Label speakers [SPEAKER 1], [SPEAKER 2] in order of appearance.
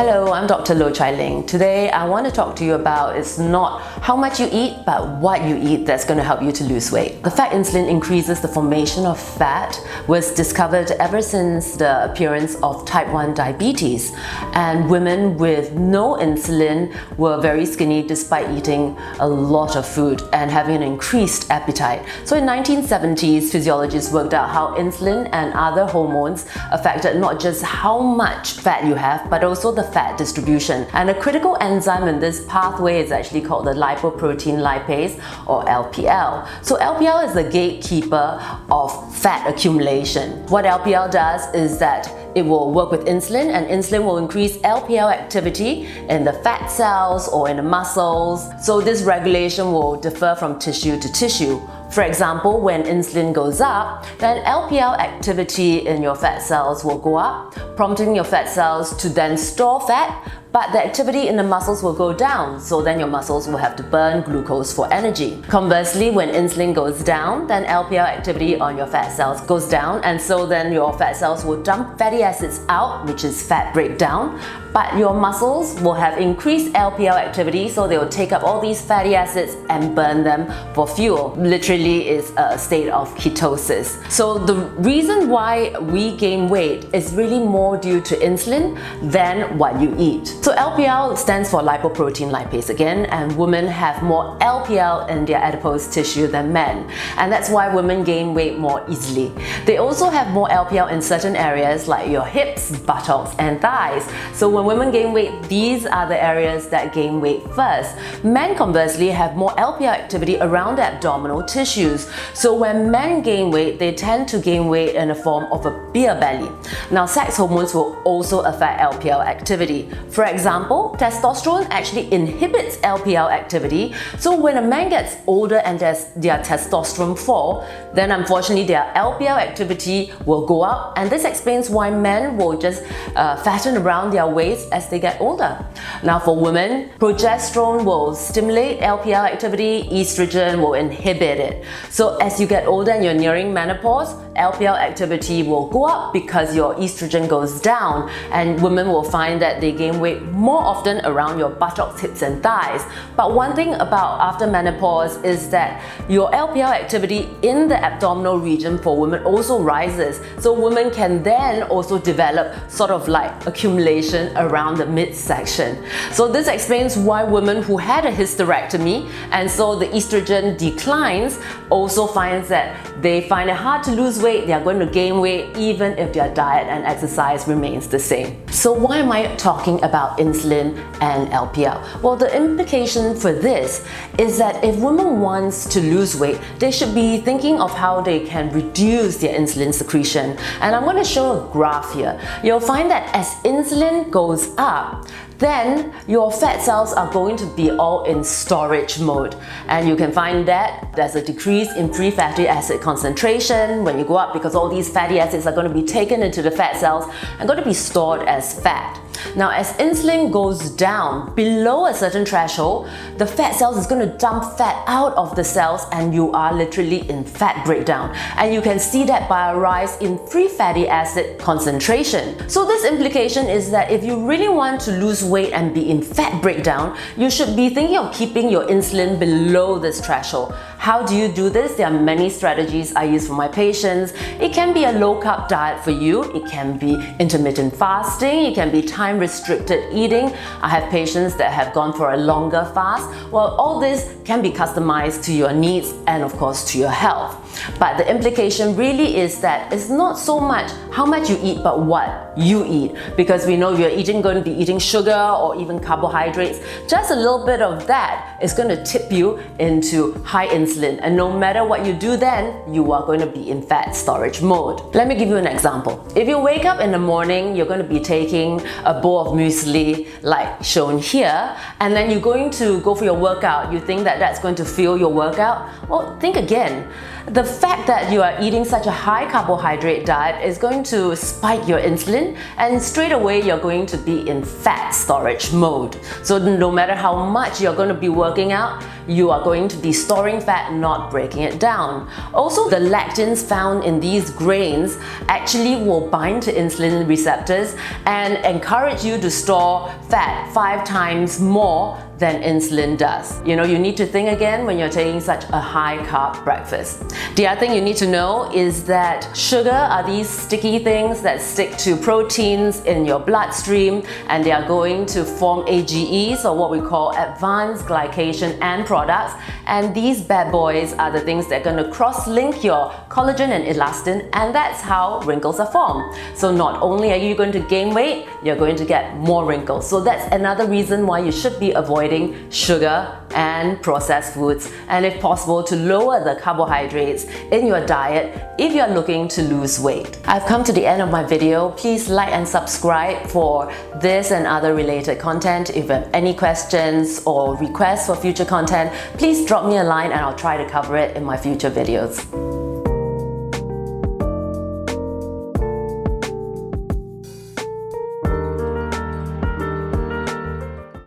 [SPEAKER 1] Hello, I'm Dr. Loh Chai Ling. Today I want to talk to you about it's not how much you eat but what you eat that's going to help you to lose weight. The fact insulin increases the formation of fat was discovered ever since the appearance of type 1 diabetes, and women with no insulin were very skinny despite eating a lot of food and having an increased appetite. So in 1970s, physiologists worked out how insulin and other hormones affected not just how much fat you have but also the fat distribution. And a critical enzyme in this pathway is actually called the lipoprotein lipase, or LPL. So LPL is the gatekeeper of fat accumulation. What LPL does is that it will work with insulin, and insulin will increase LPL activity in the fat cells or in the muscles. So this regulation will differ from tissue to tissue. For example, when insulin goes up, then LPL activity in your fat cells will go up, prompting your fat cells to then store fat, but the activity in the muscles will go down, so then your muscles will have to burn glucose for energy. Conversely, when insulin goes down, then LPL activity on your fat cells goes down, and so then your fat cells will dump fatty acids out, which is fat breakdown, but your muscles will have increased LPL activity, so they will take up all these fatty acids and burn them for fuel. Literally is a state of ketosis. So the reason why we gain weight is really more due to insulin than what you eat. So LPL stands for lipoprotein lipase again, and women have more LPL in their adipose tissue than men, and that's why women gain weight more easily. They also have more LPL in certain areas like your hips, buttocks and thighs. So when women gain weight, these are the areas that gain weight first. Men conversely have more LPL activity around the abdominal tissues. So when men gain weight, they tend to gain weight in the form of a beer belly. Now, sex hormones will also affect LPL activity. For example, testosterone actually inhibits LPL activity. So when a man gets older and their testosterone fall, then unfortunately their LPL activity will go up, and this explains why men will just fatten around their waist as they get older. Now for women, progesterone will stimulate LPL activity, estrogen will inhibit it. So as you get older and you're nearing menopause, LPL activity will go up because your estrogen goes down, and women will find that they gain weight more often around your buttocks, hips and thighs. But one thing about after menopause is that your LPL activity in the abdominal region for women also rises. So women can then also develop sort of like accumulation around the midsection. So this explains why women who had a hysterectomy and so the estrogen declines also finds that they find it hard to lose weight, they are going to gain weight even if their diet and exercise remains the same. So why am I talking about insulin and LPL? Well, the implication for this is that if women want to lose weight, they should be thinking of how they can reduce their insulin secretion. And I'm going to show a graph here. You'll find that as insulin goes up, then your fat cells are going to be all in storage mode, and you can find that there's a decrease in free fatty acid concentration when you go up, because all these fatty acids are going to be taken into the fat cells and going to be stored as fat. Now as insulin goes down below a certain threshold, the fat cells is going to dump fat out of the cells, and you are literally in fat breakdown, and you can see that by a rise in free fatty acid concentration. So this implication is that if you really want to lose weight and be in fat breakdown, you should be thinking of keeping your insulin below this threshold. How do you do this? There are many strategies I use for my patients. It can be a low-carb diet for you, it can be intermittent fasting, it can be time-restricted eating. I have patients that have gone for a longer fast. Well, all this can be customized to your needs and of course to your health. But the implication really is that it's not so much how much you eat but what you eat, because we know you're going to be eating sugar or even carbohydrates. Just a little bit of that is going to tip you into high insulin, and no matter what you do then, you are going to be in fat storage mode. Let me give you an example. If you wake up in the morning, you're going to be taking a bowl of muesli like shown here, and then you're going to go for your workout. You think that that's going to fuel your workout? Well, think again. The fact that you are eating such a high carbohydrate diet is going to spike your insulin, and straight away you're going to be in fat storage mode. So no matter how much you're going to be working out, you are going to be storing fat, not breaking it down. Also, the lectins found in these grains actually will bind to insulin receptors and encourage you to store fat 5 times more than insulin does. You know, you need to think again when you're taking such a high carb breakfast. The other thing you need to know is that sugar are these sticky things that stick to proteins in your bloodstream, and they are going to form AGEs, or what we call advanced glycation end products. And these bad boys are the things that are going to cross-link your collagen and elastin, and that's how wrinkles are formed. So not only are you going to gain weight, you're going to get more wrinkles. So that's another reason why you should be avoiding sugar and processed foods, and if possible to lower the carbohydrates in your diet if you're looking to lose weight. I've come to the end of my video. Please like and subscribe for this and other related content. If you have any questions or requests for future content, please drop me a line and I'll try to cover it in my future videos.